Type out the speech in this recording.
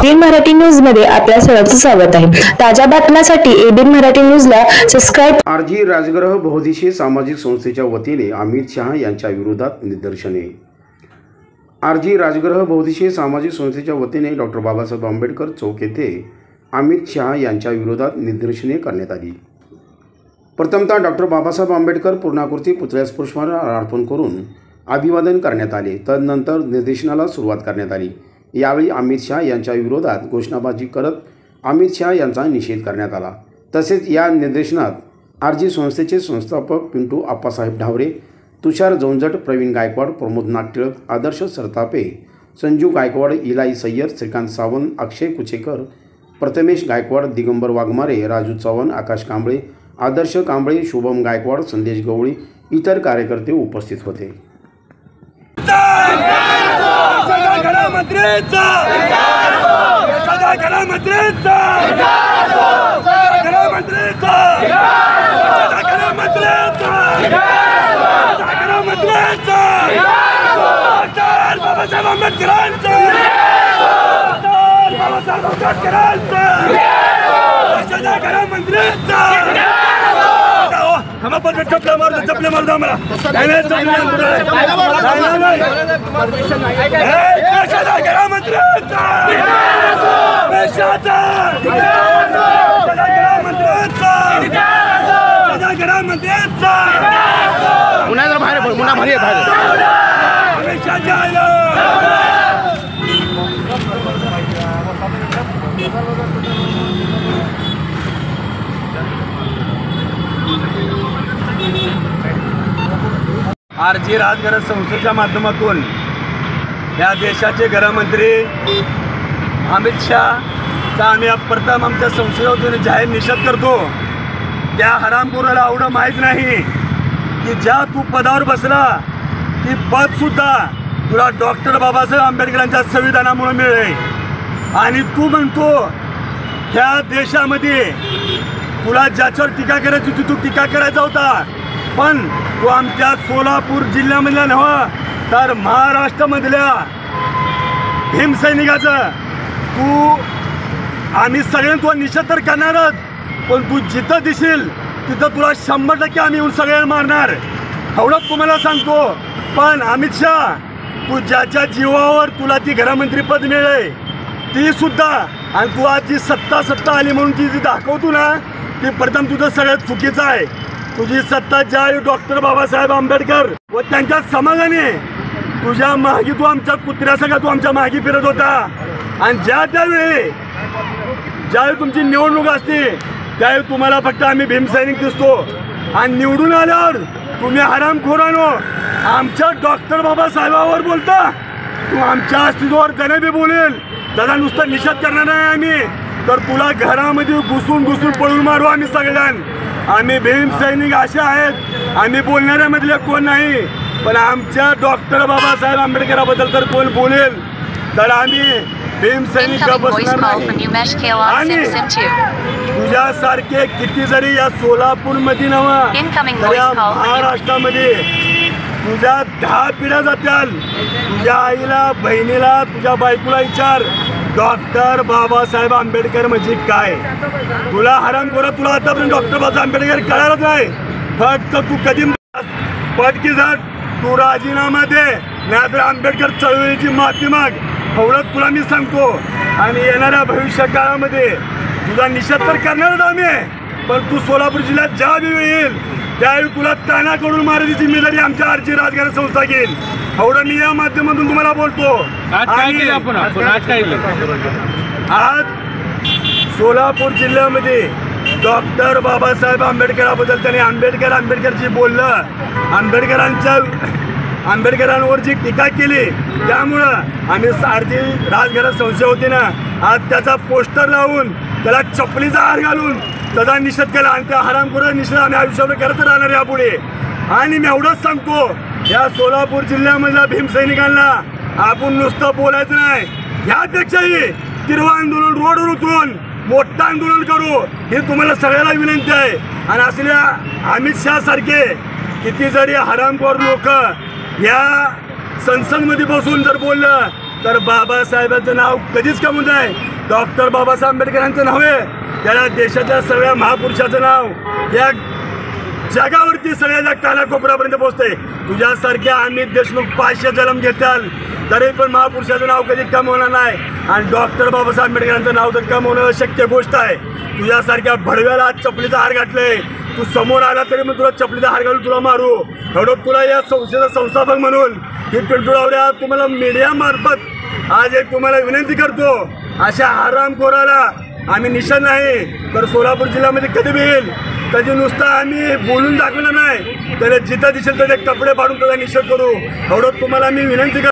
ABN Marathi news मध्ये आपल्या सर्वांचं स्वागत आहे। ताज्या बातम्यांसाठी एबीएन मराठी न्यूजला सबस्क्राइब। आरजी राजगृह बहुउद्देशीय सामाजिक संस्थेच्या वतीने अमित शहा यांच्या विरोधात निदर्शने। आरजी राजगृह बहुउद्देशीय सामाजिक संस्थेच्या वतीने डॉक्टर बाबासाहेब आंबेडकर चौक येथे अमित शहा यांच्या विरोधात निदर्शने करण्यात आली। प्रथमतः डॉक्टर बाबासाहेब आंबेडकर पूर्णाकृती पुतळ्यास पुष्पहार अर्पण करून अभिवादन करण्यात आले। तदनंतर निदर्शनाला सुरुवात करण्यात आली। यावेळी अमित शहा यांच्या विरोधात घोषणाबाजी करत अमित शहा यांचा निषेध करण्यात आला। तसेच या निदर्शनात आरजी संस्थेचे संस्थापक पिंटू आप्पासाहेब ढावरे, तुषार जोंजट, प्रवीण गायकवाड, प्रमोद नागटिळक, आदर्श सरतापे, संजू गायकवाड, इलाई सय्यर, श्रीकांत सावंत, अक्षय कुचेकर, प्रथमेश गायकवाड, दिगंबर वाघमारे, राजू चव्हाण, आकाश कांबळे, आदर्श कांबळे, शुभम गायकवाड, संदेश गवळी इतर कार्यकर्ते उपस्थित होते। हम अपन चपले मार दो हमरा आरजी राजगृह संस्थेच्या माध्यमातून या देशाचे गृहमंत्री अमित शहाचा आम्ही प्रथम आमच्या संस्थेतून जाहीर निषेध करतो। त्या हरामखोराला एवढं माहीत नाही की ज्या तू पदावर बसला ती पदसुद्धा तुला डॉक्टर बाबासाहेब आंबेडकरांच्या संविधानामुळे मिळेल आणि तू म्हणतो ह्या देशामध्ये तुला ज्याच्यावर टीका करायची होती तू टीका करायचा होता, पण तो आमच्या सोलापूर जिल्ह्यामधल्या नव्हा तर महाराष्ट्रामधल्या भीमसैनिकाचं तू आम्ही सगळ्यांना निषेध तर करणारच, पण तू जिथं दिसेल तिथं तुला 100% आम्ही येऊन सगळ्यांना मारणार एवढंच तुम्हाला सांगतो। पण अमित शहा तू ज्याच्या जीवावर तुला ती गृहमंत्रीपद मिळेल ती सुद्धा आणि तू आज जी सत्ता आली म्हणून ती दाखवतो ना ती प्रथम तुझं सगळ्यात चुकीचं आहे। तुझी सत्ता ज्या डॉक्टर बाबासाहेब आंबेडकर व त्यांच्या समाजाने तुझ्या मागे तू आमच्या कुत्र्यासंग तू आमच्या मागे फिरत होता आणि ज्यावेळी तुमची निवडणूक असते त्यावेळी तुम्हाला फक्त आम्ही भीमसैनिक दिसतो आणि निवडून आल्यावर तुम्ही हरामखोरानो आमच्या डॉक्टर बाबासाहेबावर बोलता। तू आमच्या अस्तित्वावर त्याने बी बोलेल त्याला नुसतं निषेध करणार नाही आम्ही तर तुला घरामध्ये घुसून पळून मारू आम्ही सगळ्यांना। आम्ही भीमसैनिक असे आहेत, आम्ही बोलणाऱ्यामधले कोण नाही, पण आमच्या डॉक्टर बाबासाहेब आंबेडकराबद्दल तर कोण बोलेल तर आम्ही भीमसैनिक बसणार नाही। आणि तुझ्यासारखे किती जरी या सोलापूरमध्ये नव्हा तर या महाराष्ट्रामध्ये तुझ्या 10 पिढ्या जात्याल। तुझ्या आईला, बहिणीला, तुझ्या बायकोला विचार डॉक्टर बाबासाहेब आंबेडकर म्हणजे काय। तुला हरामखोरा तुला आतापर्यंत डॉक्टर बाबासाहेब आंबेडकर कळालंच नाही, फक्त तू कधी पटकी जात तू राजीनामा दे नाहीतर आंबेडकर चळवळीची माफी माग एवढंच तुला मी सांगतो। आणि येणाऱ्या भविष्य काळामध्ये तुझा निषेध तर करणारच आम्ही, पण तू सोलापूर जिल्ह्यात ज्या वेळी येईल त्यावेळी तुला ताना करून मारायची जिम्मेदारी आमच्या आरजी राजगृह संस्था घेईल एवढं मी या माध्यमातून तुम्हाला बोलतो। आज सोलापूर जिल्ह्यामध्ये डॉक्टर बाबासाहेब आंबेडकराबद्दल त्यांनी आंबेडकरची बोललं, आंबेडकरांवर जी टीका केली त्यामुळं आम्ही आरजी राजगृह संस्था होती ना आज त्याचा पोस्टर लावून त्याला चपलीचा हार घालून त्याचा निषेध केला आणि त्या हरामखोराचा निषेध आम्ही आयुष्यावर करत राहणार यापुढे। आणि मी एवढंच सांगतो या सोलापूर जिल्ह्यामधल्या भीमसैनिकांना आपण नुसतं बोलायचं नाही, यापेक्षाही तीव्र आंदोलन रोडवर उतरून मोठं आंदोलन करू ही तुम्हाला सगळ्याला विनंती आहे। आणि असल्या अमित शहा सारखे किती जरी हरामखोर लोक या संसदमध्ये बसून जर बोललं तर बाबासाहेबांचं नाव कधीच कमवत नाही। डॉक्टर बाबासाहेब आंबेडकरांचं नव्हे, त्याला देशाच्या सगळ्या महापुरुषाचं नाव या जगावरती सगळ्या कानाकोपऱ्यापर्यंत पोहोचते. तुझ्यासारख्या अमित देशमुख 500 जन्म घेताल तरी पण महापुरुषाचं नाव कधी कम होणार नाही. आणि डॉक्टर बाबासाहेब आंबेडकरांचं नाव तर कम होणं शक्य गोष्ट आहे. तुझ्यासारख्या भडव्याला चपलीचा हार घातले, तू समोर आला तरी मग तुला चपलीचा हार घालून तुला मारू. एवढं तुला या संस्थेचा संस्थापक म्हणून ही पिंटूरावड्या तुम्हाला मीडिया मार्फत आज एक तुम्हाला विनंती करतो, अशा हरामखोराला आम्ही निशाण नाही तर सोलापूर जिल्ह्यामध्ये कधी बी येईल. त्याची नुसतं आम्ही बोलून दाखवलं नाही, त्याला जिथं दिसेल त्याचे कपडे पाडून त्याचा निषेध करू. एवढं तुम्हाला मी विनंती करतो.